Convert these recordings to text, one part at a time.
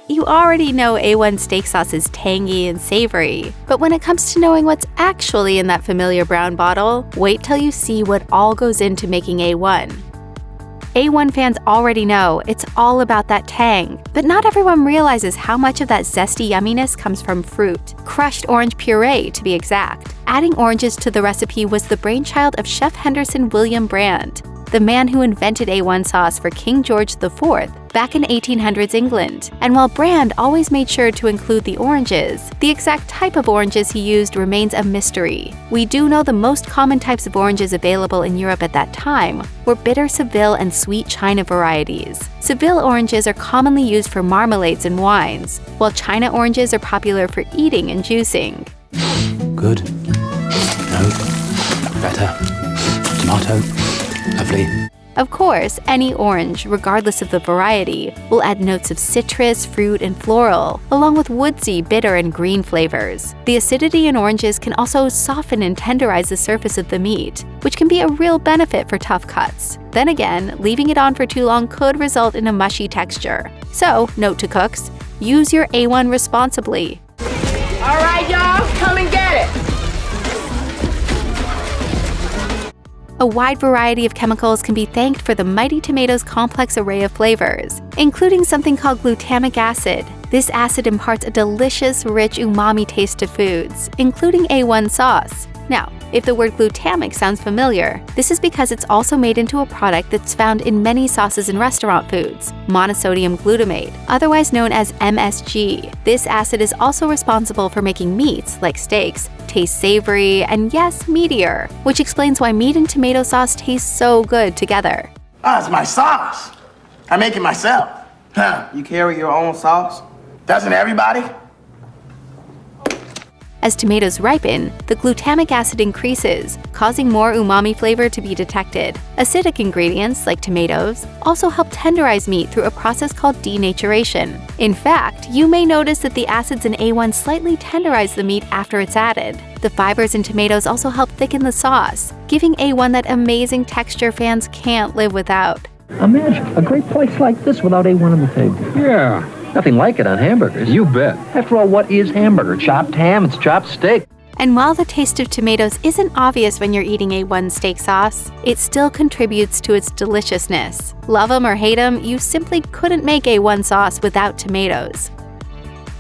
you already know A1 steak sauce is tangy and savory. But when it comes to knowing what's actually in that familiar brown bottle, wait till you see what all goes into making A1. A1 fans already know it's all about that tang, but not everyone realizes how much of that zesty yumminess comes from fruit, crushed orange puree to be exact. Adding oranges to the recipe was the brainchild of Chef Henderson William Brand, the man who invented A1 sauce for King George IV back in 1800s England. And while Brand always made sure to include the oranges, the exact type of oranges he used remains a mystery. We do know the most common types of oranges available in Europe at that time were bitter Seville and sweet China varieties. Seville oranges are commonly used for marmalades and wines, while China oranges are popular for eating and juicing. Good. No. Better. Tomato. Lovely. Of course, any orange, regardless of the variety, will add notes of citrus, fruit, and floral, along with woodsy, bitter, and green flavors. The acidity in oranges can also soften and tenderize the surface of the meat, which can be a real benefit for tough cuts. Then again, leaving it on for too long could result in a mushy texture. So, note to cooks, use your A1 responsibly. All right, y'all, come and get it. A wide variety of chemicals can be thanked for the Mighty Tomato's complex array of flavors, including something called glutamic acid. This acid imparts a delicious, rich umami taste to foods, including A1 sauce. Now, if the word glutamic sounds familiar, this is because it's also made into a product that's found in many sauces and restaurant foods, monosodium glutamate, otherwise known as MSG. This acid is also responsible for making meats, like steaks, taste savory and, yes, meatier, which explains why meat and tomato sauce taste so good together. Ah, it's my sauce. I make it myself. Huh. You carry your own sauce? Doesn't everybody? As tomatoes ripen, the glutamic acid increases, causing more umami flavor to be detected. Acidic ingredients, like tomatoes, also help tenderize meat through a process called denaturation. In fact, you may notice that the acids in A1 slightly tenderize the meat after it's added. The fibers in tomatoes also help thicken the sauce, giving A1 that amazing texture fans can't live without. Imagine a great place like this without A1 on the table. Yeah. Nothing like it on hamburgers. You bet. After all, what is hamburger? Chopped ham, it's chopped steak. And while the taste of tomatoes isn't obvious when you're eating A1 steak sauce, it still contributes to its deliciousness. Love 'em or hate 'em, you simply couldn't make A1 sauce without tomatoes.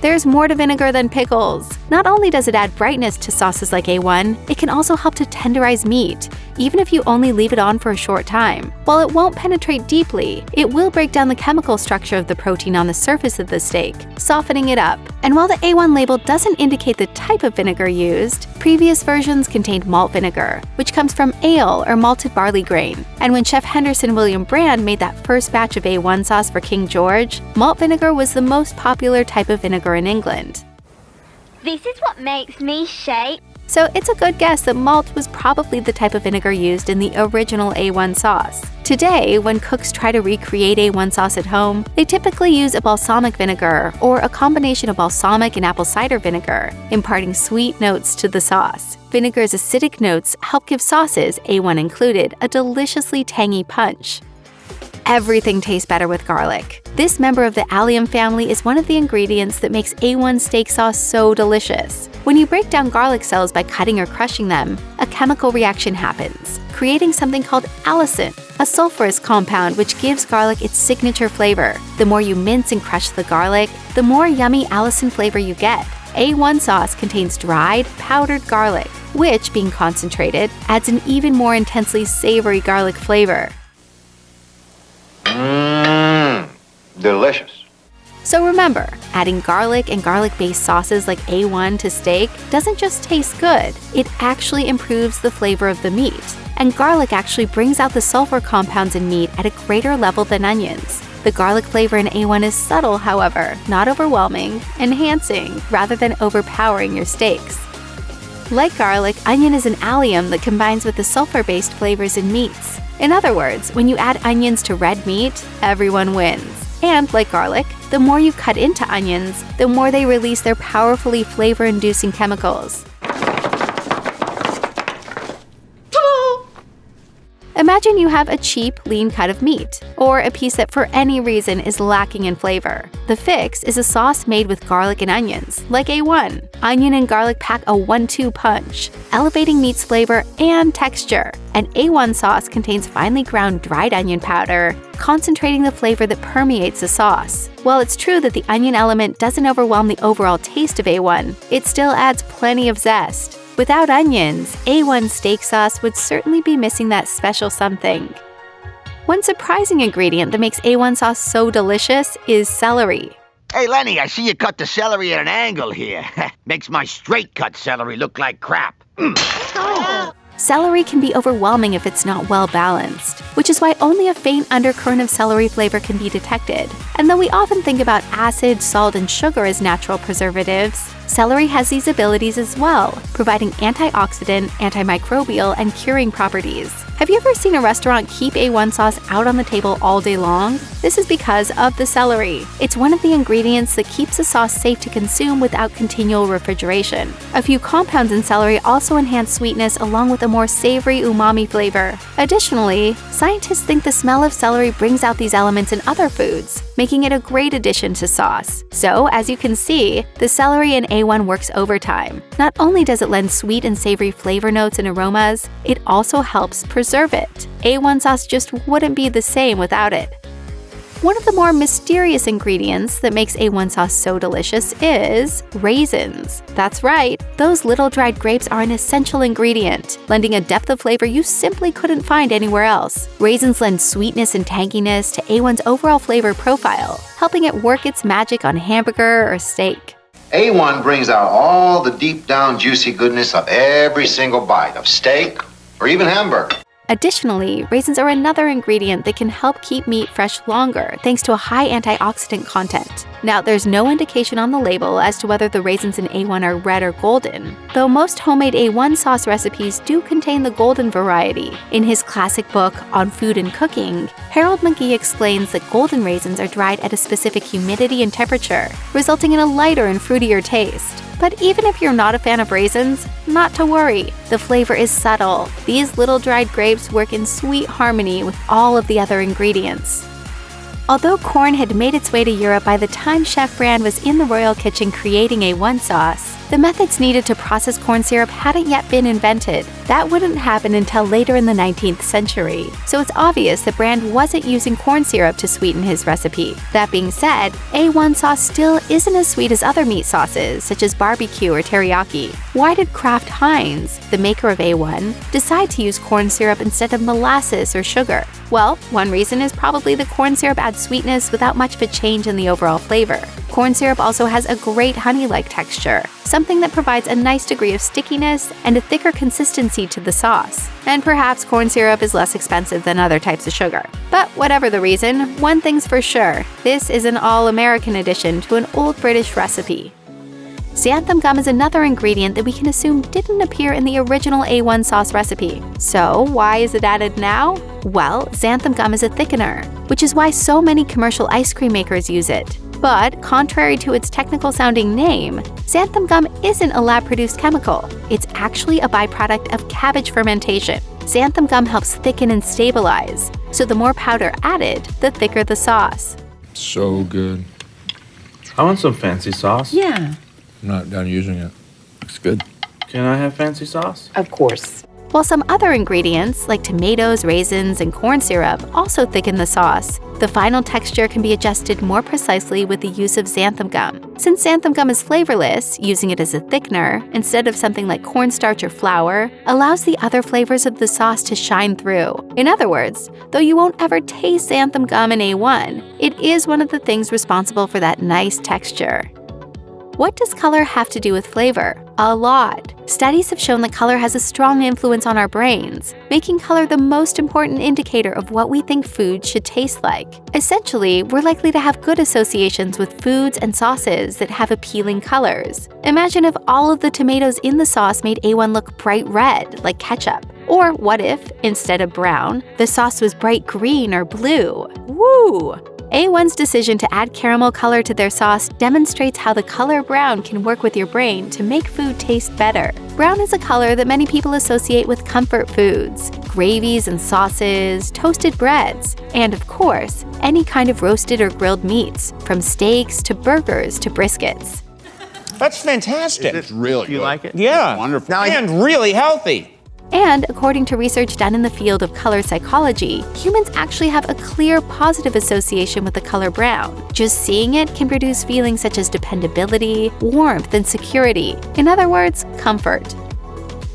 There's more to vinegar than pickles. Not only does it add brightness to sauces like A1, it can also help to tenderize meat, even if you only leave it on for a short time. While it won't penetrate deeply, it will break down the chemical structure of the protein on the surface of the steak, softening it up. And while the A1 label doesn't indicate the type of vinegar used, previous versions contained malt vinegar, which comes from ale or malted barley grain. And when Chef Henderson William Brand made that first batch of A1 sauce for King George, malt vinegar was the most popular type of vinegar in England. This is what makes me shake. So it's a good guess that malt was probably the type of vinegar used in the original A1 sauce. Today, when cooks try to recreate A1 sauce at home, they typically use a balsamic vinegar or a combination of balsamic and apple cider vinegar, imparting sweet notes to the sauce. Vinegar's acidic notes help give sauces, A1 included, a deliciously tangy punch. Everything tastes better with garlic. This member of the allium family is one of the ingredients that makes A1 steak sauce so delicious. When you break down garlic cells by cutting or crushing them, a chemical reaction happens, creating something called allicin, a sulfurous compound which gives garlic its signature flavor. The more you mince and crush the garlic, the more yummy allicin flavor you get. A1 sauce contains dried, powdered garlic, which, being concentrated, adds an even more intensely savory garlic flavor. Delicious. So remember, adding garlic and garlic-based sauces like A1 to steak doesn't just taste good, it actually improves the flavor of the meat. And garlic actually brings out the sulfur compounds in meat at a greater level than onions. The garlic flavor in A1 is subtle, however, not overwhelming, enhancing rather than overpowering your steaks. Like garlic, onion is an allium that combines with the sulfur-based flavors in meats. In other words, when you add onions to red meat, everyone wins. And like garlic, the more you cut into onions, the more they release their powerfully flavor-inducing chemicals. Imagine you have a cheap, lean cut of meat, or a piece that for any reason is lacking in flavor. The fix is a sauce made with garlic and onions, like A1. Onion and garlic pack a 1-2 punch, elevating meat's flavor and texture. An A1 sauce contains finely ground dried onion powder, concentrating the flavor that permeates the sauce. While it's true that the onion element doesn't overwhelm the overall taste of A1, it still adds plenty of zest. Without onions, A1 steak sauce would certainly be missing that special something. One surprising ingredient that makes A1 sauce so delicious is celery. Hey, Lenny, I see you cut the celery at an angle here. Makes my straight-cut celery look like crap. Celery can be overwhelming if it's not well balanced, which is why only a faint undercurrent of celery flavor can be detected. And though we often think about acid, salt, and sugar as natural preservatives, celery has these abilities as well, providing antioxidant, antimicrobial, and curing properties. Have you ever seen a restaurant keep A1 sauce out on the table all day long? This is because of the celery. It's one of the ingredients that keeps the sauce safe to consume without continual refrigeration. A few compounds in celery also enhance sweetness along with a more savory umami flavor. Additionally, scientists think the smell of celery brings out these elements in other foods, making it a great addition to sauce. So, as you can see, the celery in A1 works overtime. Not only does it lend sweet and savory flavor notes and aromas, it also helps preserve it. A1 sauce just wouldn't be the same without it. One of the more mysterious ingredients that makes A1 sauce so delicious is raisins. That's right, those little dried grapes are an essential ingredient, lending a depth of flavor you simply couldn't find anywhere else. Raisins lend sweetness and tanginess to A1's overall flavor profile, helping it work its magic on hamburger or steak. A1 brings out all the deep down juicy goodness of every single bite of steak or even hamburger. Additionally, raisins are another ingredient that can help keep meat fresh longer thanks to a high antioxidant content. Now, there's no indication on the label as to whether the raisins in A1 are red or golden, though most homemade A1 sauce recipes do contain the golden variety. In his classic book, On Food and Cooking, Harold McGee explains that golden raisins are dried at a specific humidity and temperature, resulting in a lighter and fruitier taste. But even if you're not a fan of raisins, not to worry. The flavor is subtle. These little dried grapes work in sweet harmony with all of the other ingredients. Although corn had made its way to Europe by the time Chef Brand was in the royal kitchen creating A1 sauce, the methods needed to process corn syrup hadn't yet been invented. That wouldn't happen until later in the 19th century, so it's obvious that Brand wasn't using corn syrup to sweeten his recipe. That being said, A1 sauce still isn't as sweet as other meat sauces, such as barbecue or teriyaki. Why did Kraft Heinz, the maker of A1, decide to use corn syrup instead of molasses or sugar? Well, one reason is probably the corn syrup adds sweetness without much of a change in the overall flavor. Corn syrup also has a great honey-like texture, something that provides a nice degree of stickiness and a thicker consistency to the sauce. And perhaps corn syrup is less expensive than other types of sugar. But whatever the reason, one thing's for sure, this is an all-American addition to an old British recipe. Xanthan gum is another ingredient that we can assume didn't appear in the original A1 sauce recipe. So why is it added now? Well, xanthan gum is a thickener, which is why so many commercial ice cream makers use it. But contrary to its technical-sounding name, xanthan gum isn't a lab-produced chemical. It's actually a byproduct of cabbage fermentation. Xanthan gum helps thicken and stabilize, so the more powder added, the thicker the sauce. So good. I want some fancy sauce. Yeah, I'm not done using it. Looks good. Can I have fancy sauce? of course. While some other ingredients, like tomatoes, raisins, and corn syrup, also thicken the sauce, the final texture can be adjusted more precisely with the use of xanthan gum. Since xanthan gum is flavorless, using it as a thickener, instead of something like cornstarch or flour, allows the other flavors of the sauce to shine through. In other words, though you won't ever taste xanthan gum in A1, it is one of the things responsible for that nice texture. What does color have to do with flavor? A lot. Studies have shown that color has a strong influence on our brains, making color the most important indicator of what we think food should taste like. Essentially, we're likely to have good associations with foods and sauces that have appealing colors. Imagine if all of the tomatoes in the sauce made A1 look bright red, like ketchup. Or what if, instead of brown, the sauce was bright green or blue? Woo! A1's decision to add caramel color to their sauce demonstrates how the color brown can work with your brain to make food food taste better. Brown is a color that many people associate with comfort foods, gravies and sauces, toasted breads, and of course, any kind of roasted or grilled meats, from steaks to burgers to briskets. That's fantastic. It's really good. You like it? Yeah. Wonderful. And really healthy. And according to research done in the field of color psychology, humans actually have a clear positive association with the color brown. Just seeing it can produce feelings such as dependability, warmth, and security. In other words, comfort.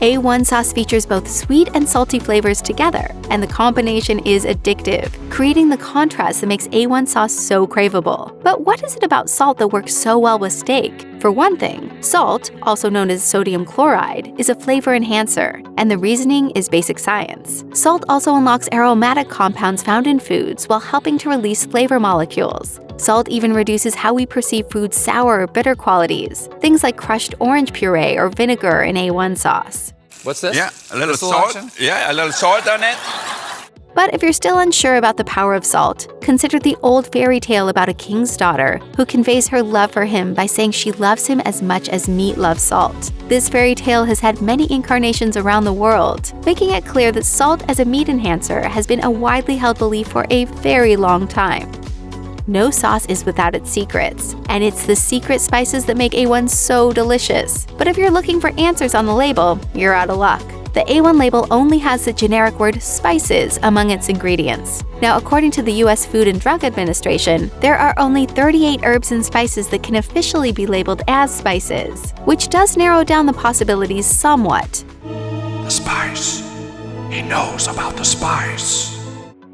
A1 sauce features both sweet and salty flavors together, and the combination is addictive, creating the contrast that makes A1 sauce so craveable. But what is it about salt that works so well with steak? For one thing, salt, also known as sodium chloride, is a flavor enhancer, and the reasoning is basic science. Salt also unlocks aromatic compounds found in foods while helping to release flavor molecules. Salt even reduces how we perceive food's sour or bitter qualities, things like crushed orange puree or vinegar in A1 sauce. What's this? Yeah, a little salt. Action? Yeah, a little salt on it. But if you're still unsure about the power of salt, consider the old fairy tale about a king's daughter who conveys her love for him by saying she loves him as much as meat loves salt. This fairy tale has had many incarnations around the world, making it clear that salt as a meat enhancer has been a widely held belief for a very long time. No sauce is without its secrets, and it's the secret spices that make A1 so delicious. But if you're looking for answers on the label, you're out of luck. The A1 label only has the generic word spices among its ingredients. Now, according to the US Food and Drug Administration, there are only 38 herbs and spices that can officially be labeled as spices, which does narrow down the possibilities somewhat. The spice. He knows about the spice.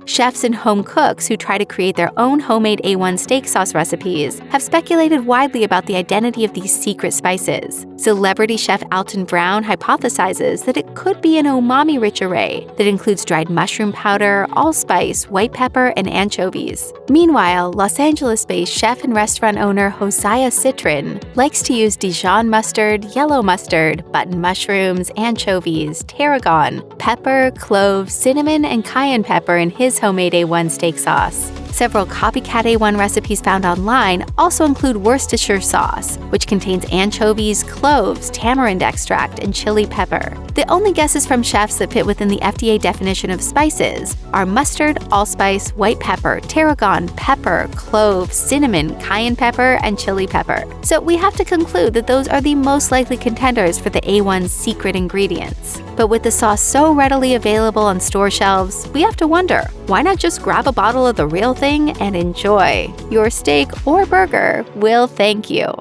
Chefs and home cooks who try to create their own homemade A1 steak sauce recipes have speculated widely about the identity of these secret spices. Celebrity chef Alton Brown hypothesizes that it could be an umami-rich array that includes dried mushroom powder, allspice, white pepper, and anchovies. Meanwhile, Los Angeles-based chef and restaurant owner Josiah Citrin likes to use Dijon mustard, yellow mustard, button mushrooms, anchovies, tarragon, pepper, cloves, cinnamon, and cayenne pepper in his homemade A1 steak sauce. Several copycat A1 recipes found online also include Worcestershire sauce, which contains anchovies, cloves, tamarind extract, and chili pepper. The only guesses from chefs that fit within the FDA definition of spices are mustard, allspice, white pepper, tarragon, pepper, clove, cinnamon, cayenne pepper, and chili pepper. So we have to conclude that those are the most likely contenders for the A1's secret ingredients. But with the sauce so readily available on store shelves, we have to wonder, why not just grab a bottle of the real thing and enjoy? Your steak or burger will thank you.